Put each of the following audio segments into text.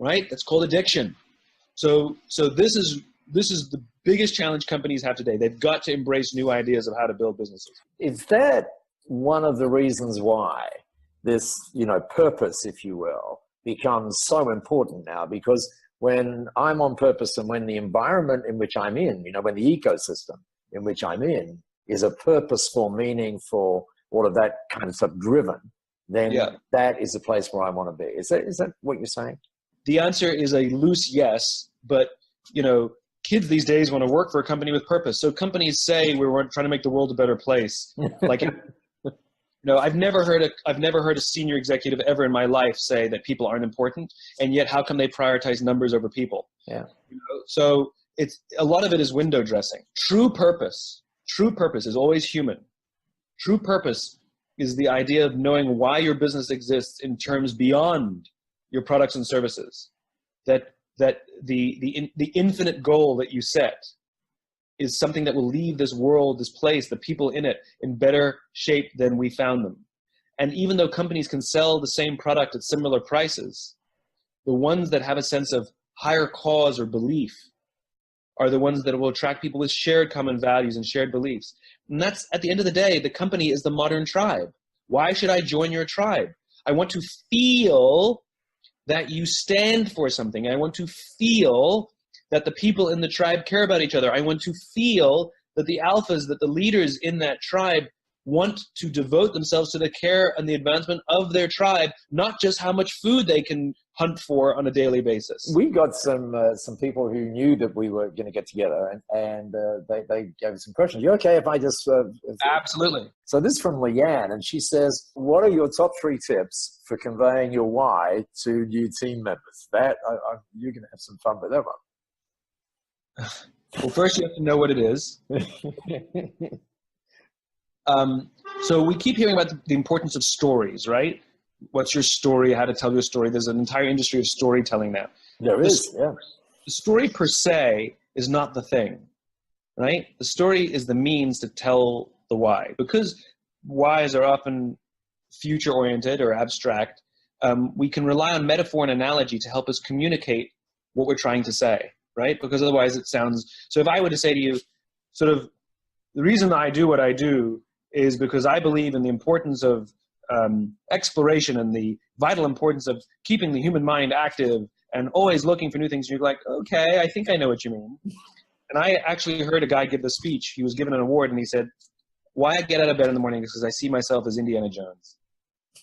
right? That's called addiction. So this is the biggest challenge companies have today. They've got to embrace new ideas of how to build businesses. Is that one of the reasons why this, purpose, if you will, becomes so important now? Because when I'm on purpose and when the environment in which I'm in, when the ecosystem in which I'm in is a purposeful, meaningful, all of that kind of stuff driven, then that is the place where I want to be. Is that what you're saying? The answer is a loose yes, but kids these days want to work for a company with purpose. So companies say we're trying to make the world a better place. Like, I've never heard a senior executive ever in my life say that people aren't important, and yet how come they prioritize numbers over people? Yeah. So a lot of it is window dressing. True purpose is always human. True purpose is the idea of knowing why your business exists in terms beyond your products and services. That the infinite goal that you set is something that will leave this world, this place, the people in it, in better shape than we found them. And even though companies can sell the same product at similar prices, the ones that have a sense of higher cause or belief are the ones that will attract people with shared common values and shared beliefs. And that's, at the end of the day, the company is the modern tribe. Why should I join your tribe? I want to feel that you stand for something. I want to feel that the people in the tribe care about each other. I want to feel that the alphas, that the leaders in that tribe want to devote themselves to the care and the advancement of their tribe, not just how much food they can hunt for on a daily basis. We got some people who knew that we were going to get together, and they gave us some questions. You okay if I just... Absolutely. So this is from Leanne, and she says, what are your top 3 tips for conveying your why to new team members? That you're going to have some fun with that one. Well, first you have to know what it is. So we keep hearing about the importance of stories, right? What's your story? How to tell your story. There's an entire industry of storytelling now. There is, yeah. The story per se is not the thing, right? The story is the means to tell the why. Because whys are often future-oriented or abstract, we can rely on metaphor and analogy to help us communicate what we're trying to say, right? Because otherwise it sounds... So if I were to say to you, sort of, the reason I do what I do is because I believe in the importance of exploration and the vital importance of keeping the human mind active and always looking for new things. And you're like, okay, I think I know what you mean. And I actually heard a guy give the speech. He was given an award, and he said, why I get out of bed in the morning is because I see myself as Indiana Jones.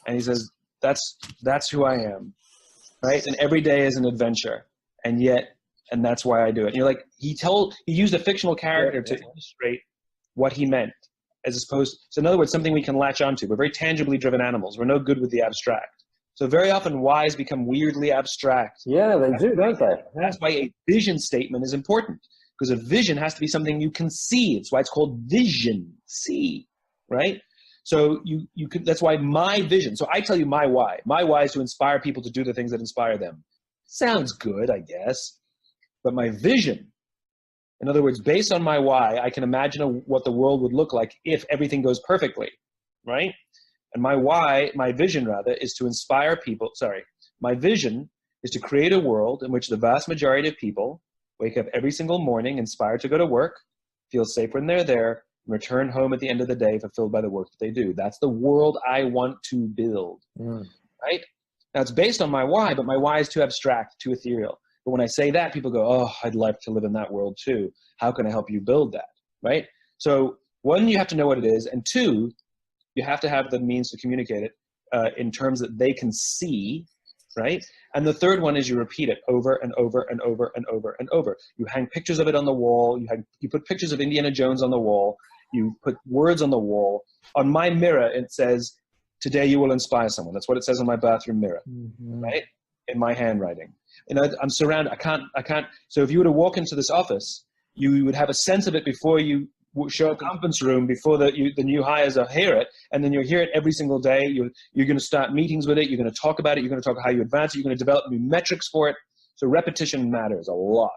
And he says, that's who I am, right? And every day is an adventure. And that's why I do it. And you're like, he used a fictional character to illustrate what he meant. As opposed, so in other words, something we can latch onto. We're very tangibly driven animals. We're no good with the abstract. So very often whys become weirdly abstract. Yeah, they do, don't they? That's why a vision statement is important, because a vision has to be something you can see. It's why it's called vision, see, right? So you could, that's why my vision, so I tell you my why. My why is to inspire people to do the things that inspire them. Sounds good, I guess. But my vision, in other words, based on my why, I can imagine what the world would look like if everything goes perfectly, right? And my vision rather, is to inspire people, my vision is to create a world in which the vast majority of people wake up every single morning inspired to go to work, feel safe when they're there, and return home at the end of the day fulfilled by the work that they do. That's the world I want to build, right? Now it's based on my why, but my why is too abstract, too ethereal. But when I say that, people go, oh, I'd like to live in that world too. How can I help you build that, right? So one, you have to know what it is. And two, you have to have the means to communicate it in terms that they can see, right? And the third one is you repeat it over and over and over and over and over. You hang pictures of it on the wall. You put pictures of Indiana Jones on the wall. You put words on the wall. On my mirror, it says, today you will inspire someone. That's what it says on my bathroom mirror, right? In my handwriting. You know, I'm surrounded. I can't. So if you were to walk into this office, you would have a sense of it before you show up in the conference room, before the new hires hear it, and then you'll hear it every single day. You're going to start meetings with it. You're going to talk about it. You're going to talk about how you advance it. You're going to develop new metrics for it. So repetition matters a lot.